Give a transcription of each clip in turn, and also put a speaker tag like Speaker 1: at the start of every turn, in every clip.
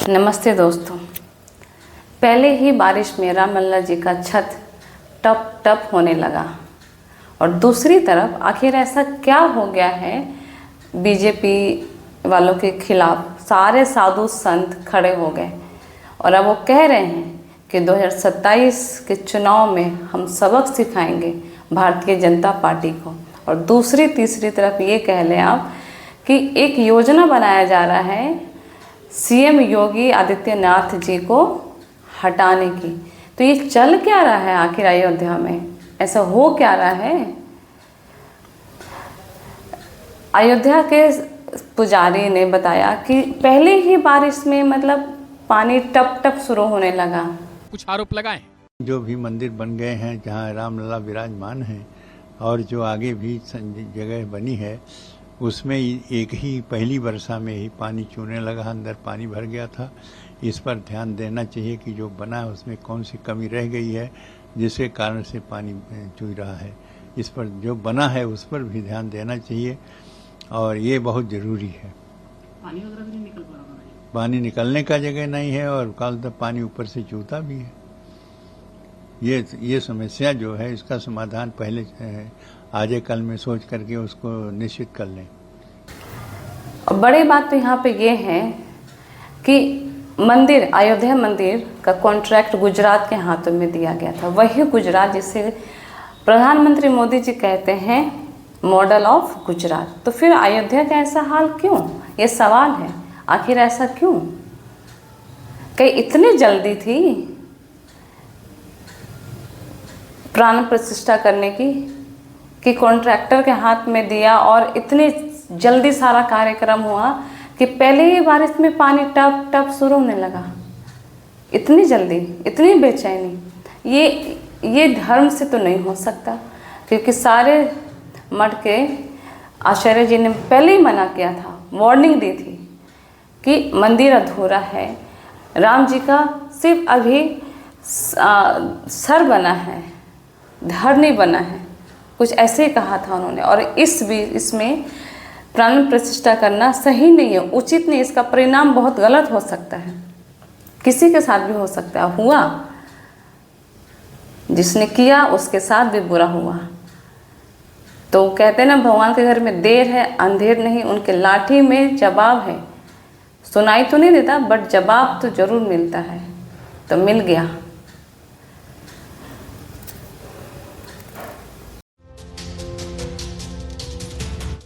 Speaker 1: नमस्ते दोस्तों। पहले ही बारिश में रामलला जी का छत टप टप होने लगा और दूसरी तरफ आखिर ऐसा क्या हो गया है, बीजेपी वालों के खिलाफ सारे साधु संत खड़े हो गए और अब वो कह रहे हैं कि 2027 के चुनाव में हम सबक सिखाएंगे भारतीय जनता पार्टी को। और दूसरी तीसरी तरफ ये कह लें आप कि एक योजना बनाया जा रहा है सीएम योगी आदित्यनाथ जी को हटाने की। तो ये चल क्या रहा है आखिर अयोध्या में, ऐसा हो क्या रहा है? अयोध्या के पुजारी ने बताया कि पहले ही बारिश में मतलब पानी टप टप शुरू होने लगा।
Speaker 2: कुछ आरोप लगाए।
Speaker 3: जो भी मंदिर बन गए हैं जहाँ रामलला विराजमान हैं और जो आगे भी जगह बनी है उसमें एक ही पहली वर्षा में ही पानी चूने लगा, अंदर पानी भर गया था। इस पर ध्यान देना चाहिए कि जो बना है उसमें कौन सी कमी रह गई है जिसके कारण से पानी चू रहा है। इस पर जो बना है उस पर भी ध्यान देना चाहिए और ये बहुत ज़रूरी है।
Speaker 4: पानी वगैरह भी नहीं निकल पा रहा है।
Speaker 3: पानी निकलने का जगह नहीं है और कल तक पानी ऊपर से चूता भी है। ये समस्या जो है इसका समाधान पहले आजे कल में सोच करके उसको निश्चित कर लें।
Speaker 1: बड़ी बात तो यहाँ पे ये है कि मंदिर, अयोध्या मंदिर का कॉन्ट्रैक्ट गुजरात के हाथों में दिया गया था। वही गुजरात जिसे प्रधानमंत्री मोदी जी कहते हैं मॉडल ऑफ गुजरात। तो फिर अयोध्या का ऐसा हाल क्यों, ये सवाल है। आखिर ऐसा क्यों? कहीं इतनी जल्दी थी प्राण प्रतिष्ठा करने की कि कॉन्ट्रैक्टर के हाथ में दिया और इतनी जल्दी सारा कार्यक्रम हुआ कि पहले ही बारिश में पानी टप टप शुरू होने लगा। इतनी जल्दी, इतनी बेचैनी, ये धर्म से तो नहीं हो सकता, क्योंकि सारे मठ के आचार्य जी ने पहले ही मना किया था, वार्निंग दी थी कि मंदिर अधूरा है, राम जी का सिर्फ अभी सर बना है, धड़ नहीं बना है, कुछ ऐसे ही कहा था उन्होंने। और इसमें प्राण प्रतिष्ठा करना सही नहीं है, उचित नहीं। इसका परिणाम बहुत गलत हो सकता है, किसी के साथ भी हो सकता है। हुआ, जिसने किया उसके साथ भी बुरा हुआ। तो कहते हैं ना, भगवान के घर में देर है अंधेर नहीं, उनके लाठी में जवाब है। सुनाई तो नहीं देता बट जवाब तो जरूर मिलता है। तो मिल गया।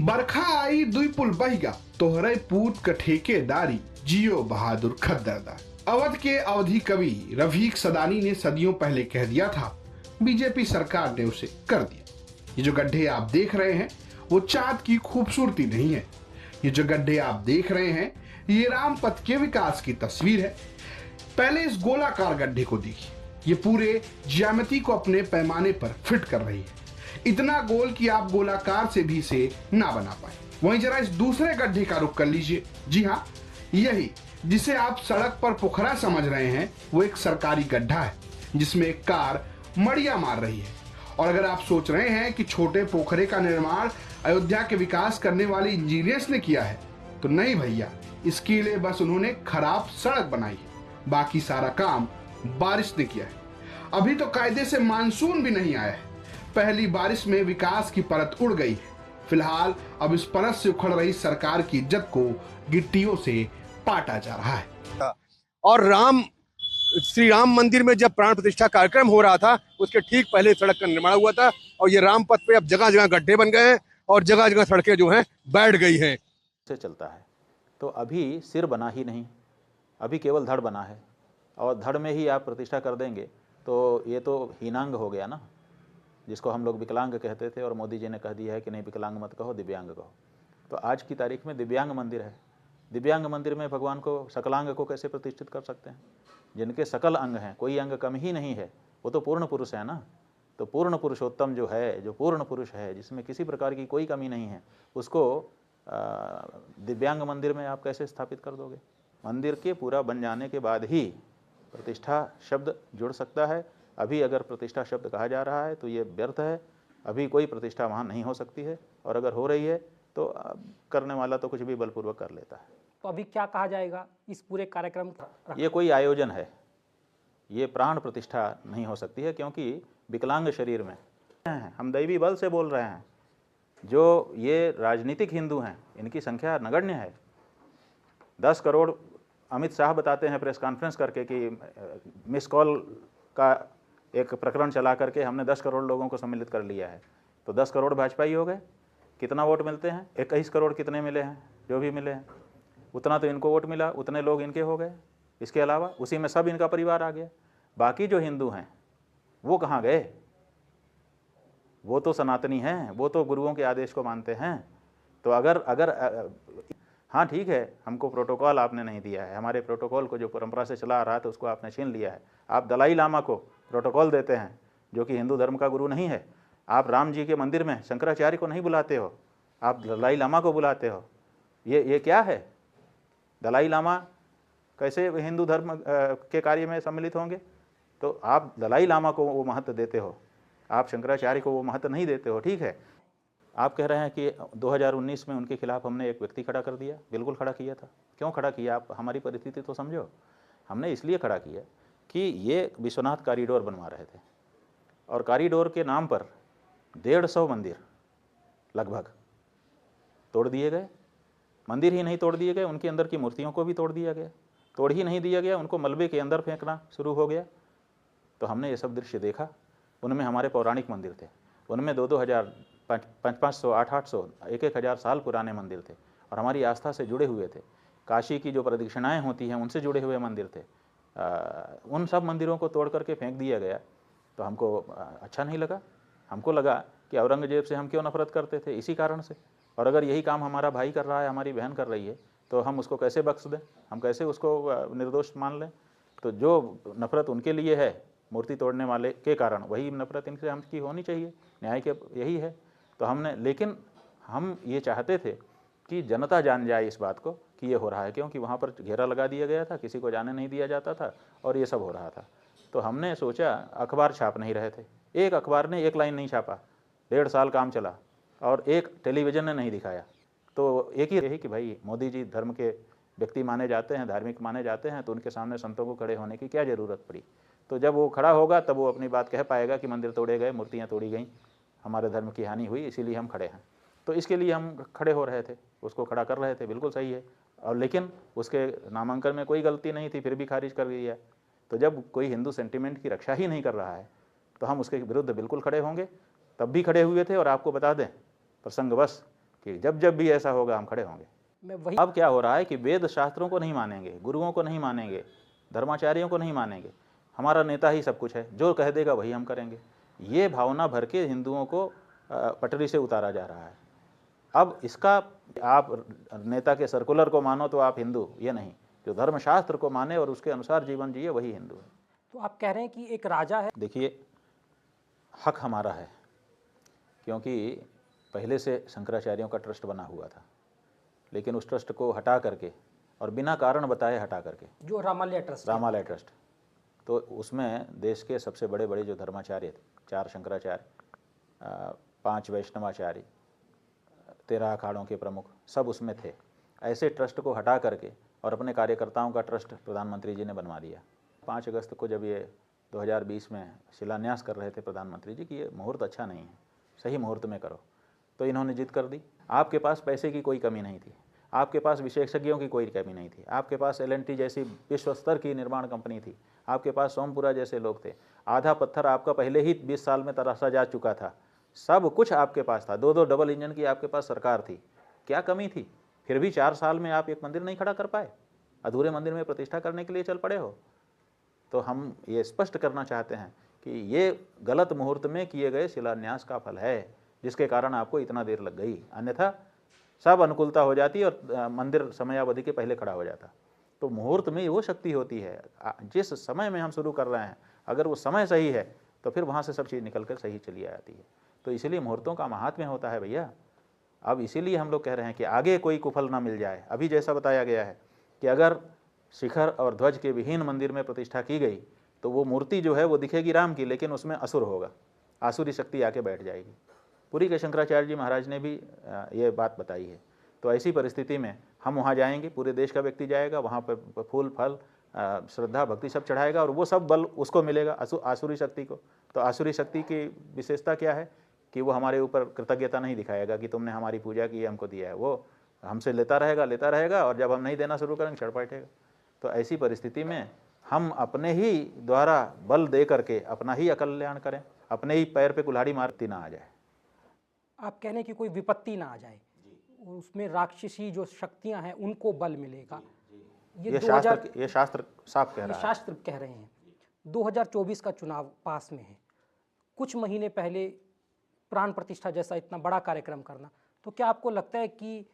Speaker 5: बरखा आई दुई पुल बहिगा तोहरे पूत का ठेकेदारी जियो बहादुर खद्दरदार। अवध के अवधी कवि रफीक सदानी ने सदियों पहले कह दिया था, बीजेपी सरकार ने उसे कर दिया। ये जो गड्ढे आप देख रहे हैं वो चाँद की खूबसूरती नहीं है, ये जो गड्ढे आप देख रहे हैं ये रामपथ के विकास की तस्वीर है। पहले इस गोलाकार गड्ढे को देखिए, ये पूरे ज्यामिति को अपने पैमाने पर फिट कर रही है, इतना गोल कि आप गोलाकार से भी इसे ना बना पाए। वहीं जरा इस दूसरे गड्ढे का रुख कर लीजिए। जी हाँ, यही जिसे आप सड़क पर पोखरा समझ रहे हैं वो एक सरकारी गड्ढा है जिसमें एक कार मड़िया मार रही है। और अगर आप सोच रहे हैं कि छोटे पोखरे का निर्माण अयोध्या के विकास करने वाले इंजीनियर्स ने किया है, तो नहीं भैया, इसके लिए बस उन्होंने खराब सड़क बनाई है, बाकी सारा काम बारिश ने किया है। अभी तो कायदे से मानसून भी नहीं आया है, पहली बारिश में विकास की परत उड़ गई है। फिलहाल अब इस परत से उखड़ रही सरकार की इज्जत को गिट्टियों से पाटा जा रहा है।
Speaker 6: और श्री राम मंदिर में जब प्राण प्रतिष्ठा कार्यक्रम हो रहा था उसके ठीक पहले सड़क का निर्माण हुआ था और ये राम पथ पे अब जगह जगह गड्ढे बन गए हैं और जगह जगह सड़कें जो हैं बैठ गई हैं।
Speaker 7: से चलता है तो अभी सिर बना ही नहीं, अभी केवल धड़ बना है और धड़ में ही आप प्रतिष्ठा कर देंगे तो ये तो हीनांग हो गया ना, जिसको हम लोग विकलांग कहते थे और मोदी जी ने कह दिया है कि नहीं विकलांग मत कहो, दिव्यांग कहो। तो आज की तारीख में दिव्यांग मंदिर है। दिव्यांग मंदिर में भगवान को, सकलांग को कैसे प्रतिष्ठित कर सकते हैं? जिनके सकल अंग हैं, कोई अंग कम ही नहीं है, वो तो पूर्ण पुरुष है ना। तो पूर्ण पुरुषोत्तम जो है, जो पूर्ण पुरुष है, जिसमें किसी प्रकार की कोई कमी नहीं है, उसको दिव्यांग मंदिर में आप कैसे स्थापित कर दोगे? मंदिर के पूरा बन जाने के बाद ही प्रतिष्ठा शब्द जुड़ सकता है। अभी अगर प्रतिष्ठा शब्द कहा जा रहा है तो ये व्यर्थ है। अभी कोई प्रतिष्ठा वहाँ नहीं हो सकती है, और अगर हो रही है तो करने वाला तो कुछ भी बलपूर्वक कर लेता है।
Speaker 2: तो अभी क्या कहा जाएगा इस पूरे कार्यक्रम का?
Speaker 7: ये कोई आयोजन है, ये प्राण प्रतिष्ठा नहीं हो सकती है, क्योंकि विकलांग शरीर में हम दैवी बल से बोल रहे हैं। जो ये राजनीतिक हिंदू हैं इनकी संख्या नगण्य है। 10 करोड़ अमित शाह बताते हैं प्रेस कॉन्फ्रेंस करके कि मिस कॉल का एक प्रकरण चला करके हमने 10 करोड़ लोगों को सम्मिलित कर लिया है। तो 10 करोड़ भाजपाई हो गए। कितना वोट मिलते हैं? 21 करोड़ कितने मिले हैं? जो भी मिले हैं उतना तो इनको वोट मिला, उतने लोग इनके हो गए। इसके अलावा उसी में सब इनका परिवार आ गया। बाकी जो हिंदू हैं वो कहाँ गए? वो तो सनातनी हैं, वो तो गुरुओं के आदेश को मानते हैं। तो अगर हाँ ठीक है, हमको प्रोटोकॉल आपने नहीं दिया है, हमारे प्रोटोकॉल को जो परंपरा से चला आ रहा था उसको आपने छीन लिया है। आप दलाई लामा को प्रोटोकॉल देते हैं जो कि हिंदू धर्म का गुरु नहीं है। आप राम जी के मंदिर में शंकराचार्य को नहीं बुलाते हो, आप दलाई लामा को बुलाते हो। ये क्या है? दलाई लामा कैसे हिंदू धर्म के कार्य में सम्मिलित होंगे? तो आप दलाई लामा को वो महत्व देते हो, आप शंकराचार्य को वो महत्व नहीं देते हो। ठीक है, आप कह रहे हैं कि 2019 में उनके खिलाफ हमने एक व्यक्ति खड़ा कर दिया। बिल्कुल खड़ा किया था। क्यों खड़ा किया? आप हमारी परिस्थिति तो समझो। हमने इसलिए खड़ा किया कि ये विश्वनाथ कॉरिडोर बनवा रहे थे और कॉरिडोर के नाम पर 150 मंदिर लगभग तोड़ दिए गए। मंदिर ही नहीं तोड़ दिए गए, उनके अंदर की मूर्तियों को भी तोड़ दिया गया। तोड़ ही नहीं दिया गया, उनको मलबे के अंदर फेंकना शुरू हो गया। तो हमने ये सब दृश्य देखा। उनमें हमारे पौराणिक मंदिर थे, उनमें 2-2 हज़ार, 500, 800, 1-1 हज़ार साल पुराने मंदिर थे और हमारी आस्था से जुड़े हुए थे। काशी की जो प्रदक्षिणाएँ होती हैं उनसे जुड़े हुए मंदिर थे। उन सब मंदिरों को तोड़ करके फेंक दिया गया। तो हमको अच्छा नहीं लगा। हमको लगा कि औरंगजेब से हम क्यों नफरत करते थे, इसी कारण से। और अगर यही काम हमारा भाई कर रहा है, हमारी बहन कर रही है, तो हम उसको कैसे बख्श दें? हम कैसे उसको निर्दोष मान लें? तो जो नफरत उनके लिए है मूर्ति तोड़ने वाले के कारण, वही नफरत इनसे हमकी होनी चाहिए। न्याय के यही है। तो हमने, लेकिन हम ये चाहते थे कि जनता जान जाए इस बात को कि ये हो रहा है, क्योंकि वहाँ पर घेरा लगा दिया गया था, किसी को जाने नहीं दिया जाता था और ये सब हो रहा था। तो हमने सोचा, अखबार छाप नहीं रहे थे, एक अखबार ने एक लाइन नहीं छापा, 1.5 साल काम चला और एक टेलीविज़न ने नहीं दिखाया। तो एक ही रही कि भाई मोदी जी धर्म के व्यक्ति माने जाते हैं, धार्मिक माने जाते हैं, तो उनके सामने संतों को खड़े होने की क्या ज़रूरत पड़ी? तो जब वो खड़ा होगा तब वो अपनी बात कह पाएगा कि मंदिर तोड़े गए, मूर्तियाँ तोड़ी गईं, हमारे धर्म की हानि हुई, इसीलिए हम खड़े हैं। तो इसके लिए हम खड़े हो रहे थे, उसको खड़ा कर रहे थे, बिल्कुल सही है। और लेकिन उसके नामांकन में कोई गलती नहीं थी, फिर भी खारिज कर दिया। तो जब कोई हिंदू सेंटिमेंट की रक्षा ही नहीं कर रहा है तो हम उसके विरुद्ध बिल्कुल खड़े होंगे। तब भी खड़े हुए थे और आपको बता दें प्रसंगवश कि जब जब भी ऐसा होगा हम खड़े होंगे। अब क्या हो रहा है कि वेद शास्त्रों को नहीं मानेंगे, गुरुओं को नहीं मानेंगे, धर्माचार्यों को नहीं मानेंगे, हमारा नेता ही सब कुछ है, जो कह देगा वही हम करेंगे। ये भावना भर के हिंदुओं को पटरी से उतारा जा रहा है। अब इसका आप नेता के सर्कुलर को मानो तो आप हिंदू, ये नहीं, जो धर्मशास्त्र को माने और उसके अनुसार जीवन जिए वही हिंदू है।
Speaker 2: तो आप कह रहे हैं कि एक राजा है।
Speaker 7: देखिए, हक हमारा है, क्योंकि पहले से शंकराचार्यों का ट्रस्ट बना हुआ था, लेकिन उस ट्रस्ट को हटा करके और बिना कारण बताए हटा करके, जो रामालय ट्रस्ट, तो उसमें देश के सबसे बड़े बड़े जो धर्माचार्य थे, 4 शंकराचार्य, 5 वैष्णवाचार्य, 13 अखाड़ों के प्रमुख, सब उसमें थे। ऐसे ट्रस्ट को हटा करके और अपने कार्यकर्ताओं का ट्रस्ट प्रधानमंत्री जी ने बनवा दिया। 5 अगस्त को जब ये 2020 में शिलान्यास कर रहे थे प्रधानमंत्री जी कि ये मुहूर्त अच्छा नहीं है, सही मुहूर्त में करो, तो इन्होंने जिद कर दी। आपके पास पैसे की कोई कमी नहीं थी, आपके पास विशेषज्ञों की कोई कमी नहीं थी, आपके पास L&T जैसी विश्व स्तर की निर्माण कंपनी थी, आपके पास सोमपुरा जैसे लोग थे, आधा पत्थर आपका पहले ही 20 साल में तराशा जा चुका था, सब कुछ आपके पास था, 2-2 डबल इंजन की आपके पास सरकार थी, क्या कमी थी? फिर भी 4 साल में आप एक मंदिर नहीं खड़ा कर पाए, अधूरे मंदिर में प्रतिष्ठा करने के लिए चल पड़े हो। तो हम ये स्पष्ट करना चाहते हैं कि ये गलत मुहूर्त में किए गए शिलान्यास का फल है, जिसके कारण आपको इतना देर लग गई, अन्यथा सब अनुकूलता हो जाती और मंदिर समयावधि के पहले खड़ा हो जाता। तो मुहूर्त में वो शक्ति होती है, जिस समय में हम शुरू कर रहे हैं अगर वो समय सही है तो फिर वहाँ से सब चीज़ निकल कर सही चली आती है। तो इसीलिए मुहूर्तों का महात्म्य होता है भैया। अब इसीलिए हम लोग कह रहे हैं कि आगे कोई कुफल ना मिल जाए। अभी जैसा बताया गया है कि अगर शिखर और ध्वज के विहीन मंदिर में प्रतिष्ठा की गई तो वो मूर्ति जो है वो दिखेगी राम की, लेकिन उसमें असुर होगा, आसुरी शक्ति आके बैठ जाएगी। पुरी के शंकराचार्य जी महाराज ने भी ये बात बताई है। तो ऐसी परिस्थिति में हम वहाँ जाएंगे, पूरे देश का व्यक्ति जाएगा, वहाँ पर फूल फल श्रद्धा भक्ति सब चढ़ाएगा और वो सब बल उसको मिलेगा, आसुरी शक्ति को। तो आसुरी शक्ति की विशेषता क्या है कि वो हमारे ऊपर कृतज्ञता नहीं दिखाएगा कि तुमने हमारी पूजा की, हमको दिया है। वो हमसे लेता रहेगा और जब हम नहीं देना शुरू करेंगे छड़ बैठेगा। तो ऐसी परिस्थिति में हम अपने ही द्वारा बल दे करके अपना ही अकल्याण करें, अपने ही पैर पे कुल्हाड़ी मारती ना आ जाए।
Speaker 2: आप कहने की कोई विपत्ति ना आ जाए, उसमें राक्षसी जो शक्तियां हैं उनको बल मिलेगा।
Speaker 7: ये शास्त्र साफ कह रहा है।
Speaker 2: शास्त्र कह रहे हैं। 2024 का चुनाव पास में है, कुछ महीने पहले प्राण प्रतिष्ठा जैसा इतना बड़ा कार्यक्रम करना, तो क्या आपको लगता है कि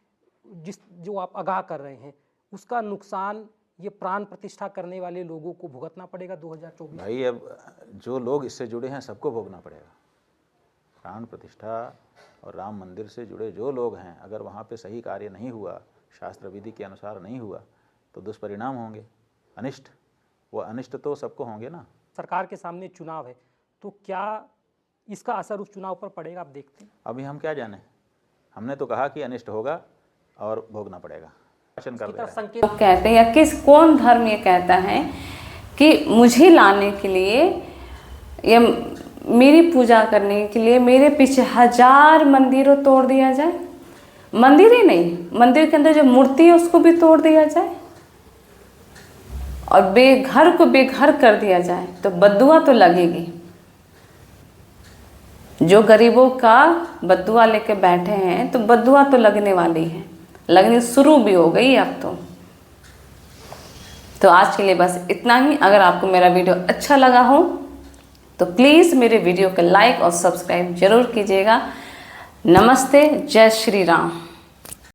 Speaker 2: जो आप आगाह कर रहे हैं उसका नुकसान ये प्राण प्रतिष्ठा करने वाले लोगों को भुगतना पड़ेगा 2024?
Speaker 7: भाई अब जो लोग इससे जुड़े हैं सबको भोगना पड़ेगा। प्राण प्रतिष्ठा और राम मंदिर से जुड़े जो लोग हैं, अगर वहाँ पे सही कार्य नहीं हुआ, शास्त्र विधि के अनुसार नहीं हुआ, तो दुष्परिणाम होंगे, अनिष्ट। वो अनिष्ट तो सबको होंगे ना।
Speaker 2: सरकार के सामने चुनाव है, तो क्या इसका असर उस चुनाव पर पड़ेगा, आप देखते हैं?
Speaker 7: अभी हम क्या जाने, हमने तो कहा कि अनिष्ट होगा और भोगना पड़ेगा। शासन कर दे रहा है।
Speaker 2: संकेत
Speaker 1: कहते हैं या कौन धर्म ये कहता है कि मुझे लाने के लिए या मेरी पूजा करने के लिए मेरे पीछे 1000 मंदिरों तोड़ दिया जाए? मंदिर ही नहीं, मंदिर के अंदर जो मूर्ति है उसको भी तोड़ दिया जाए और बेघर को बेघर कर दिया जाए, तो बद्दुआ तो लगेगी। जो गरीबों का बद्दुआ लेके बैठे हैं तो बद्दुआ तो लगने वाली है, लगनी शुरू भी हो गई अब तो आज के लिए बस इतना ही। अगर आपको मेरा वीडियो अच्छा लगा हो तो प्लीज़ मेरे वीडियो को लाइक और सब्सक्राइब जरूर कीजिएगा। नमस्ते, जय श्री राम।